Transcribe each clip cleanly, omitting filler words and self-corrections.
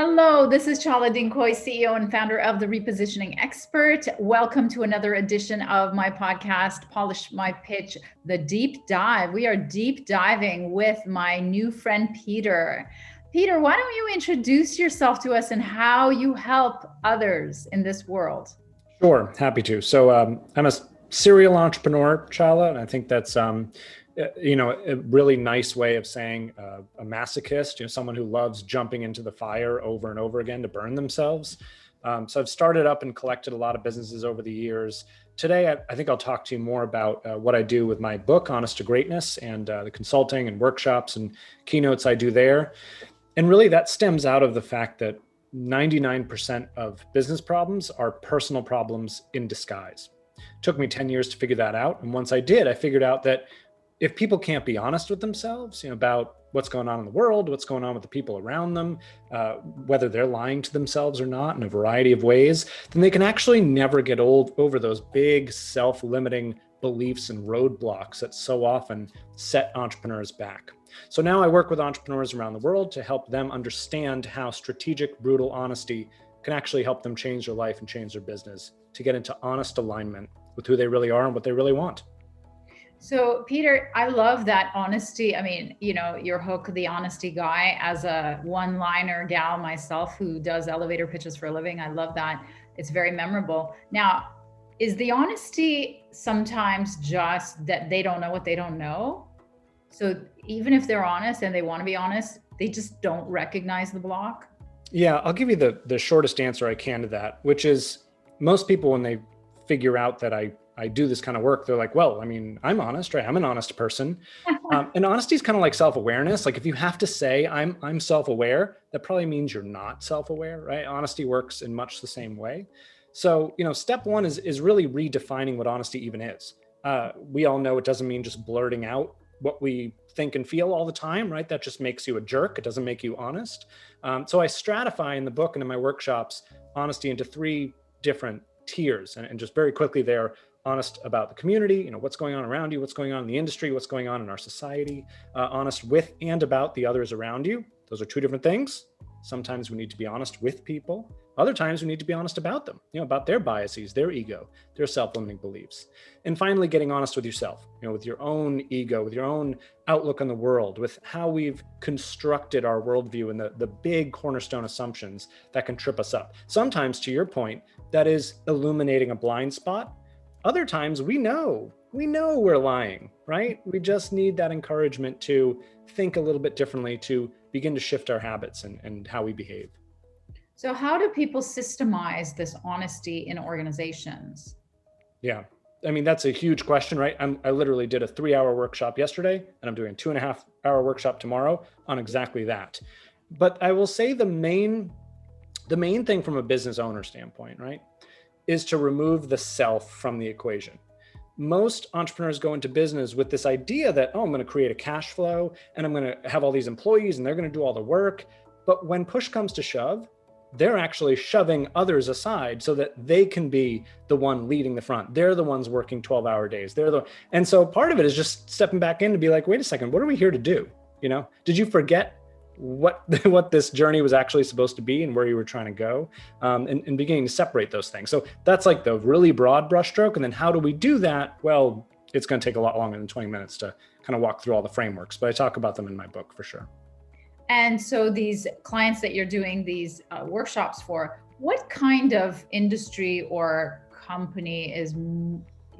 Hello, this is Chala Dincoy, CEO and founder of The Repositioning Expert. Welcome to another edition of my podcast, Polish My Pitch, The Deep Dive. We are deep diving with my new friend, Peter. Peter, why don't you introduce yourself to us and how you help others in this world? Sure, happy to. So I'm a serial entrepreneur, Chala, and I think that's a really nice way of saying a masochist, someone who loves jumping into the fire over and over again to burn themselves. So I've started up and collected a lot of businesses over the years. Today, I think I'll talk to you more about what I do with my book, Honest to Greatness, and the consulting and workshops and keynotes I do there. And really that stems out of the fact that 99% of business problems are personal problems in disguise. It took me 10 years to figure that out. And once I did, I figured out that if people can't be honest with themselves, about what's going on in the world, what's going on with the people around them, whether they're lying to themselves or not in a variety of ways, then they can actually never get over those big self-limiting beliefs and roadblocks that so often set entrepreneurs back. So now I work with entrepreneurs around the world to help them understand how strategic, brutal honesty can actually help them change their life and change their business to get into honest alignment with who they really are and what they really want. So, Peter, I love that honesty. I mean, your hook, the honesty guy, as a one-liner gal myself who does elevator pitches for a living. I love that. It's very memorable. Now, is the honesty sometimes just that they don't know what they don't know? So even if they're honest and they want to be honest, they just don't recognize the block? Yeah, I'll give you the shortest answer I can to that, which is most people, when they figure out that I do this kind of work, they're like, well, I mean, I'm honest, right? I'm an honest person. And honesty is kind of like self-awareness. Like if you have to say I'm self-aware, that probably means you're not self-aware, right? Honesty works in much the same way. So, step one is really redefining what honesty even is. We all know it doesn't mean just blurting out what we think and feel all the time, right? That just makes you a jerk. It doesn't make you honest. So I stratify in the book and in my workshops, honesty into three different tiers. And just very quickly there, honest about the community, what's going on around you, what's going on in the industry, what's going on in our society, honest with and about the others around you. Those are two different things. Sometimes we need to be honest with people. Other times we need to be honest about them, about their biases, their ego, their self-limiting beliefs. And finally, getting honest with yourself, with your own ego, with your own outlook on the world, with how we've constructed our worldview and the big cornerstone assumptions that can trip us up. Sometimes, to your point, that is illuminating a blind spot. Other times we know we're lying, right? We just need that encouragement to think a little bit differently, to begin to shift our habits and how we behave. So how do people systemize this honesty in organizations? Yeah, I mean, that's a huge question, right? I literally did a 3-hour workshop yesterday, and I'm doing a 2.5-hour workshop tomorrow on exactly that. But I will say the main thing from a business owner standpoint, right, is to remove the self from the equation. Most entrepreneurs go into business with this idea that, I'm going to create a cash flow and I'm going to have all these employees and they're going to do all the work. But when push comes to shove, they're actually shoving others aside so that they can be the one leading the front. They're the ones working 12-hour days. And so part of it is just stepping back in to be like, wait a second, what are we here to do? Did you forget what this journey was actually supposed to be and where you were trying to go, and beginning to separate those things. So that's like the really broad brushstroke. And then how do we do that? Well, it's going to take a lot longer than 20 minutes to kind of walk through all the frameworks, but I talk about them in my book for sure. And so these clients that you're doing these workshops for, what kind of industry or company is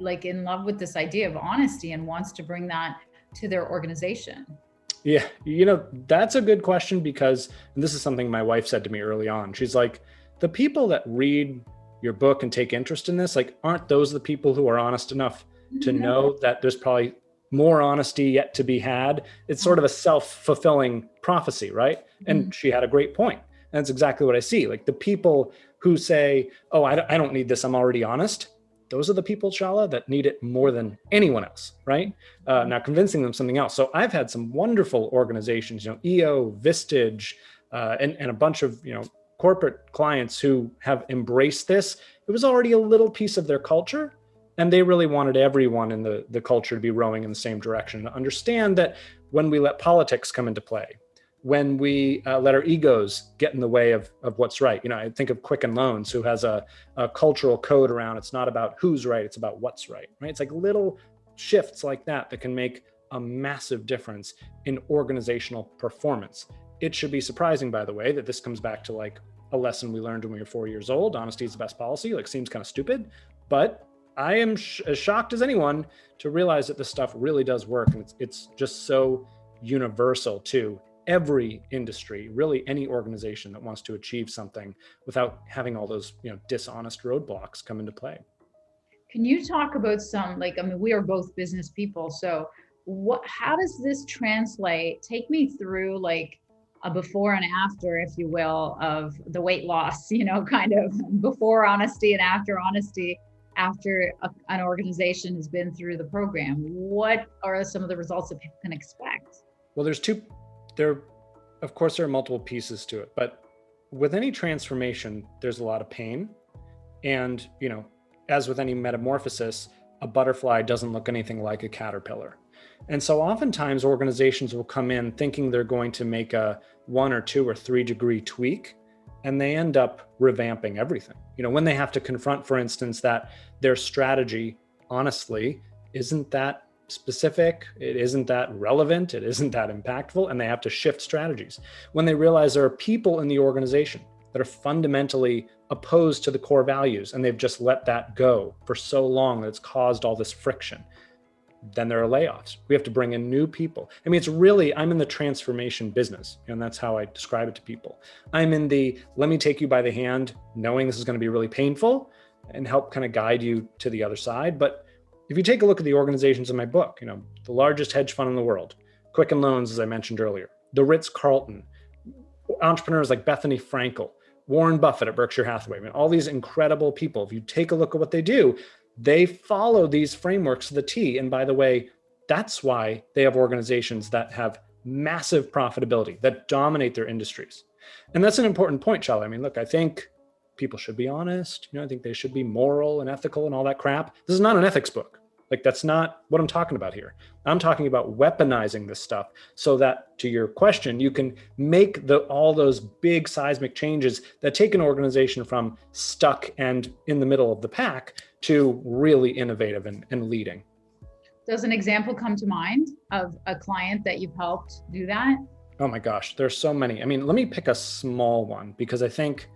like in love with this idea of honesty and wants to bring that to their organization? Yeah, that's a good question because, and this is something my wife said to me early on. She's like, the people that read your book and take interest in this, like, aren't those the people who are honest enough to know that there's probably more honesty yet to be had? It's sort of a self-fulfilling prophecy, right? And she had a great point. And that's exactly what I see. Like the people who say, oh, I don't need this, I'm already honest. Those are the people, Chala, that need it more than anyone else, right? Now convincing them something else. So I've had some wonderful organizations, EO, Vistage, and a bunch of, corporate clients who have embraced this. It was already a little piece of their culture, and they really wanted everyone in the culture to be rowing in the same direction, to understand that when we let politics come into play, when we let our egos get in the way of what's right. I think of Quicken Loans, who has a cultural code around, it's not about who's right, it's about what's right? It's like little shifts like that can make a massive difference in organizational performance. It should be surprising, by the way, that this comes back to like a lesson we learned when we were 4 years old. Honesty is the best policy. Like, seems kind of stupid, but I am as shocked as anyone to realize that this stuff really does work. And it's just so universal to every industry, really any organization that wants to achieve something without having all those, dishonest roadblocks come into play. Can you talk about some, we are both business people. So how does this translate? Take me through like a before and after, if you will, of the weight loss, kind of before honesty and after honesty, after an organization has been through the program. What are some of the results that people can expect? Well, of course, there are multiple pieces to it, but with any transformation, there's a lot of pain. And, as with any metamorphosis, a butterfly doesn't look anything like a caterpillar. And so oftentimes organizations will come in thinking they're going to make a 1 or 2 or 3 degree tweak, and they end up revamping everything. When they have to confront, for instance, that their strategy, honestly, isn't that specific, it isn't that relevant, it isn't that impactful, and they have to shift strategies. When they realize there are people in the organization that are fundamentally opposed to the core values, and they've just let that go for so long that it's caused all this friction, then there are layoffs. We have to bring in new people. It's really, I'm in the transformation business, and that's how I describe it to people. I'm in the, let me take you by the hand, knowing this is going to be really painful, and help kind of guide you to the other side. But if you take a look at the organizations in my book, the largest hedge fund in the world, Quicken Loans, as I mentioned earlier, the Ritz-Carlton, entrepreneurs like Bethany Frankel, Warren Buffett at Berkshire Hathaway, all these incredible people. If you take a look at what they do, they follow these frameworks to the T. And by the way, that's why they have organizations that have massive profitability, that dominate their industries. And that's an important point, Chala. Look, I think people should be honest. I think they should be moral and ethical and all that crap. This is not an ethics book. That's not what I'm talking about here. I'm talking about weaponizing this stuff so that, to your question, you can make all those big seismic changes that take an organization from stuck and in the middle of the pack to really innovative and leading. Does an example come to mind of a client that you've helped do that? Oh my gosh, there's so many. Let me pick a small one, because I think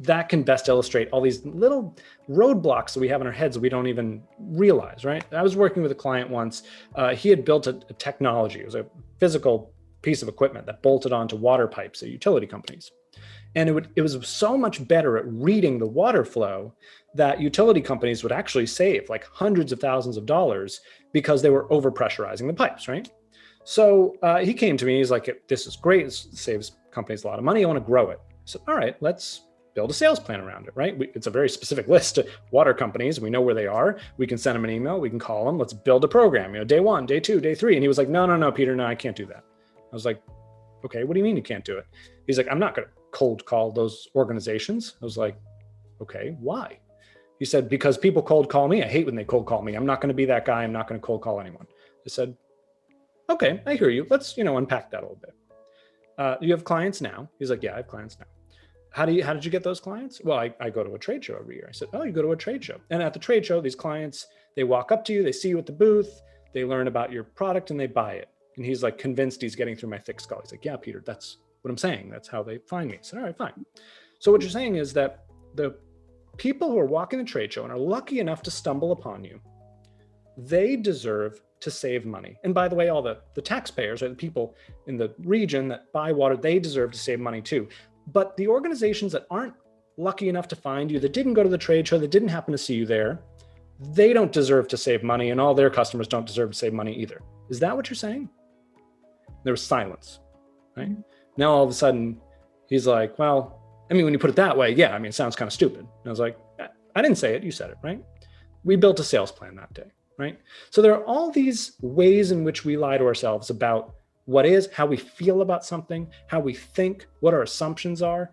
that can best illustrate all these little roadblocks that we have in our heads that we don't even realize, right? I was working with a client once. He had built a technology. It was a physical piece of equipment that bolted onto water pipes at utility companies. And it was so much better at reading the water flow that utility companies would actually save like hundreds of thousands of dollars because they were overpressurizing the pipes, right? So he came to me, he's like, this is great, it saves companies a lot of money, I want to grow it. I said, all right, let's build a sales plan around it, right? It's a very specific list of water companies. We know where they are. We can send them an email. We can call them. Let's build a program, day 1, day 2, day 3. And he was like, no, Peter, no, I can't do that. I was like, okay, what do you mean you can't do it? He's like, I'm not going to cold call those organizations. I was like, okay, why? He said, because people cold call me. I hate when they cold call me. I'm not going to be that guy. I'm not going to cold call anyone. I said, okay, I hear you. Let's, unpack that a little bit. You have clients now? He's like, yeah, I have clients now. How did you get those clients? Well, I go to a trade show every year. I said, oh, you go to a trade show. And at the trade show, these clients, they walk up to you, they see you at the booth, they learn about your product and they buy it. And he's like convinced he's getting through my thick skull. He's like, yeah, Peter, that's what I'm saying. That's how they find me. I said, all right, fine. So what you're saying is that the people who are walking the trade show and are lucky enough to stumble upon you, they deserve to save money. And by the way, all the taxpayers, or the people in the region that buy water, they deserve to save money too. But the organizations that aren't lucky enough to find you, that didn't go to the trade show, that didn't happen to see you there, they don't deserve to save money, and all their customers don't deserve to save money either. Is that what you're saying? There was silence, right? Now all of a sudden, he's like, well, when you put it that way, yeah, it sounds kind of stupid. And I was like, I didn't say it, you said it, right? We built a sales plan that day, right? So there are all these ways in which we lie to ourselves about what is, how we feel about something, how we think, what our assumptions are,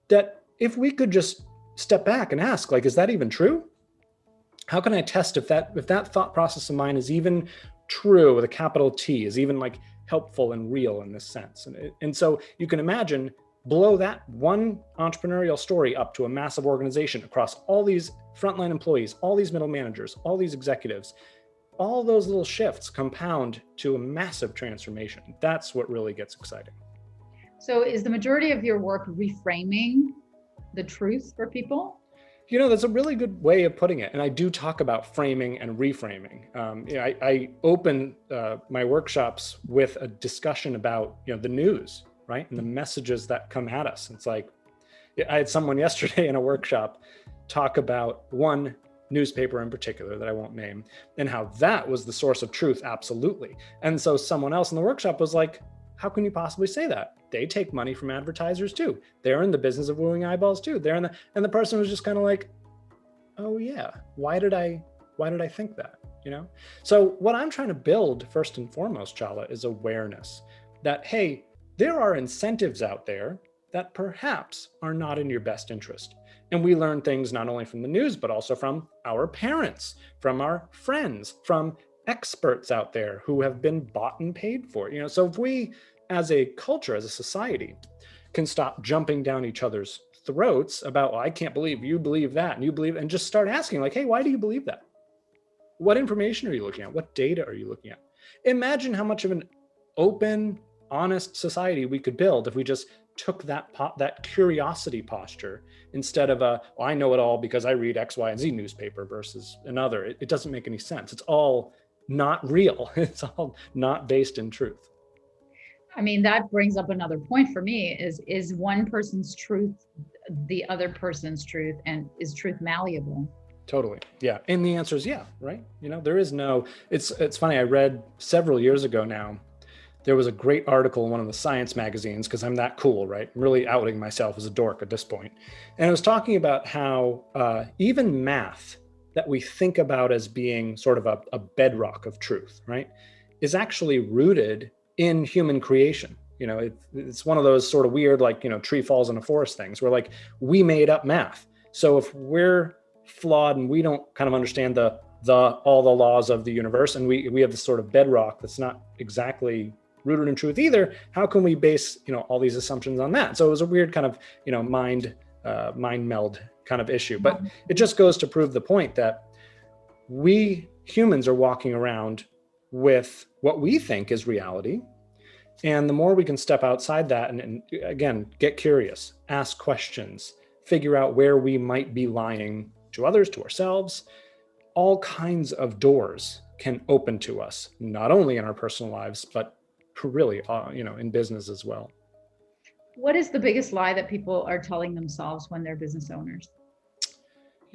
that if we could just step back and ask, is that even true? How can I test if that thought process of mine is even true with a capital T, is even helpful and real in this sense. And so you can imagine, blow that one entrepreneurial story up to a massive organization across all these frontline employees, all these middle managers, all these executives. All those little shifts compound to a massive transformation. That's what really gets exciting. So is the majority of your work reframing the truth for people? That's a really good way of putting it. And I do talk about framing and reframing. I open my workshops with a discussion about, the news, right? And the messages that come at us. It's like, I had someone yesterday in a workshop talk about one newspaper in particular that I won't name, and how that was the source of truth, absolutely. And so someone else in the workshop was like, how can you possibly say that? They take money from advertisers too. They're in the business of wooing eyeballs too. And the person was just kind of like, oh yeah, why did I think that? So what I'm trying to build first and foremost, Chala, is awareness that, hey, there are incentives out there that perhaps are not in your best interest. And we learn things not only from the news, but also from our parents, from our friends, from experts out there who have been bought and paid for. So if we, as a culture, as a society, can stop jumping down each other's throats about, well, I can't believe you believe that, and you believe, and just start asking like, hey, why do you believe that? What information are you looking at? What data are you looking at? Imagine how much of an open, honest society we could build if we just took that curiosity posture instead of well, I know it all because I read X, Y, and Z newspaper versus another. It doesn't make any sense. It's all not real. It's all not based in truth. I mean, that brings up another point for me is one person's truth the other person's truth, and is truth malleable? Totally. Yeah. And the answer is yeah, right? There is no, it's funny. I read several years ago now, there was a great article in one of the science magazines, because I'm that cool, right? I'm really outing myself as a dork at this point. And it was talking about how even math that we think about as being sort of a bedrock of truth, right, is actually rooted in human creation. It's one of those sort of weird, like, tree falls in a forest things where like we made up math. So if we're flawed and we don't kind of understand all the laws of the universe, and we have this sort of bedrock that's not exactly rooted in truth either, how can we base all these assumptions on that? So it was a weird kind of mind meld kind of issue. But it just goes to prove the point that we humans are walking around with what we think is reality. And the more we can step outside that and again, get curious, ask questions, figure out where we might be lying to others, to ourselves, all kinds of doors can open to us, not only in our personal lives, but really, in business as well. What is the biggest lie that people are telling themselves when they're business owners?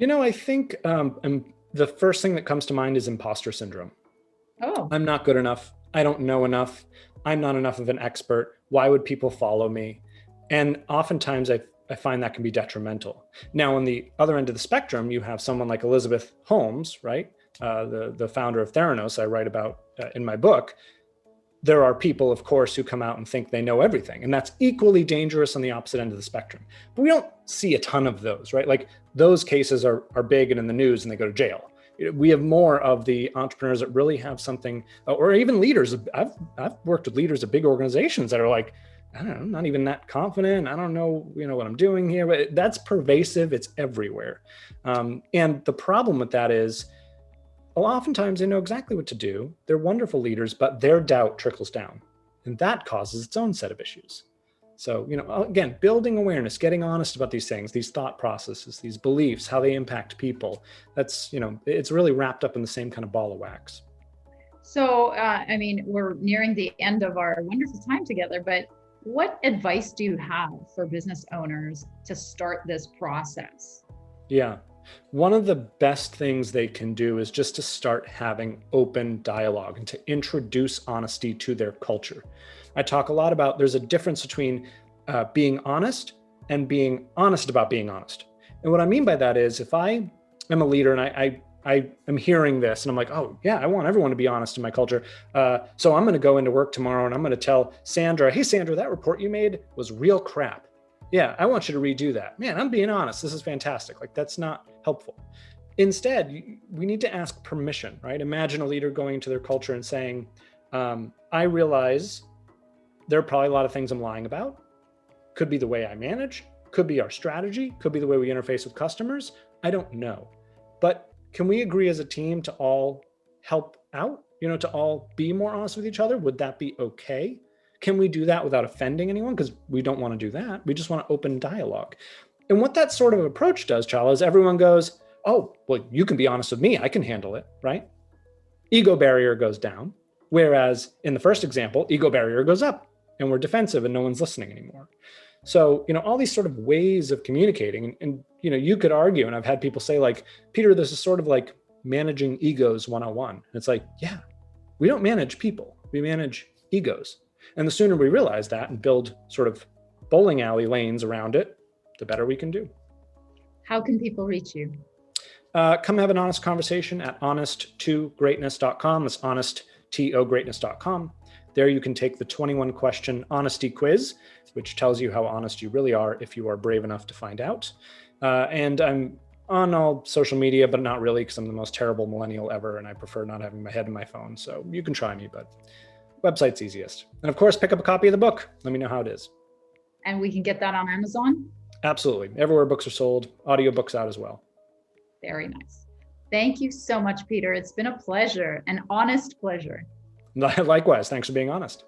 I think the first thing that comes to mind is imposter syndrome. Oh, I'm not good enough. I don't know enough. I'm not enough of an expert. Why would people follow me? And oftentimes I find that can be detrimental. Now, on the other end of the spectrum, you have someone like Elizabeth Holmes, right? The founder of Theranos, I write about in my book. There are people, of course, who come out and think they know everything. And that's equally dangerous on the opposite end of the spectrum. But we don't see a ton of those, right? Like those cases are big and in the news and they go to jail. We have more of the entrepreneurs that really have something, or even leaders. I've worked with leaders of big organizations that are like, I don't know, I'm not even that confident. I don't know, what I'm doing here. But that's pervasive. It's everywhere. And the problem with that is, oftentimes they know exactly what to do. They're wonderful leaders, but their doubt trickles down, and that causes its own set of issues. So, again, building awareness, getting honest about these things, these thought processes, these beliefs, how they impact people. That's, it's really wrapped up in the same kind of ball of wax. So, we're nearing the end of our wonderful time together, but what advice do you have for business owners to start this process? Yeah. One of the best things they can do is just to start having open dialogue and to introduce honesty to their culture. I talk a lot about there's a difference between being honest and being honest about being honest. And what I mean by that is if I am a leader and I am hearing this and I'm like, oh yeah, I want everyone to be honest in my culture. So I'm going to go into work tomorrow and I'm going to tell Sandra, hey Sandra, that report you made was real crap. Yeah, I want you to redo that. Man, I'm being honest. This is fantastic. Like that's not helpful. Instead, we need to ask permission, right? Imagine a leader going into their culture and saying, I realize there are probably a lot of things I'm lying about. Could be the way I manage, could be our strategy, could be the way we interface with customers. I don't know. But can we agree as a team to all help out, to all be more honest with each other? Would that be okay? Can we do that without offending anyone? Because we don't want to do that. We just want to open dialogue. And what that sort of approach does, Chala, is everyone goes, oh, well, you can be honest with me. I can handle it, right? Ego barrier goes down. Whereas in the first example, ego barrier goes up and we're defensive and no one's listening anymore. So, all these sort of ways of communicating, and you could argue, and I've had people say like, Peter, this is sort of like managing egos 101. And it's like, yeah, we don't manage people, we manage egos. And the sooner we realize that and build sort of bowling alley lanes around it, the better we can do. How can people reach you? Come have an honest conversation at honest2greatness.com. That's honest2greatness.com. There you can take the 21 question honesty quiz, which tells you how honest you really are if you are brave enough to find out. And I'm on all social media, but not really, because I'm the most terrible millennial ever and I prefer not having my head in my phone. So you can try me, but website's easiest. And of course, pick up a copy of the book. Let me know how it is. And we can get that on Amazon? Absolutely. Everywhere books are sold, audiobooks out as well. Very nice. Thank you so much, Peter. It's been a pleasure, an honest pleasure. Likewise. Thanks for being honest.